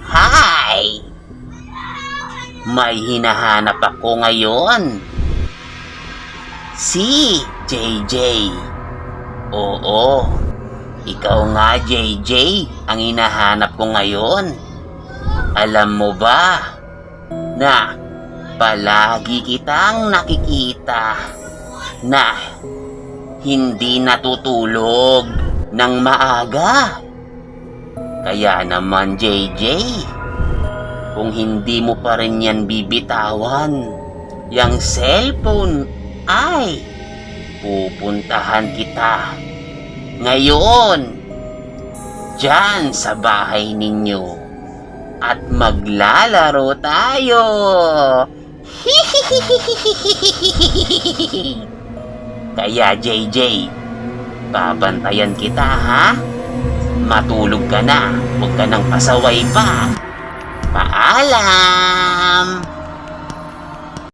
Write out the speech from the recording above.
Hi! May hinahanap ako ngayon. Si JJ. Oo, ikaw nga JJ ang hinahanap ko ngayon. Alam mo ba na palagi kitang nakikita na hindi natutulog ng maaga? Kaya naman JJ, kung hindi mo pa rin yan bibitawan, yang cellphone ay pupuntahan kita ngayon dyan sa bahay ninyo at maglalaro tayo. Kaya JJ, babantayan kita ha. Matulog ka na, huwag ka nang pasaway pa. Paalam!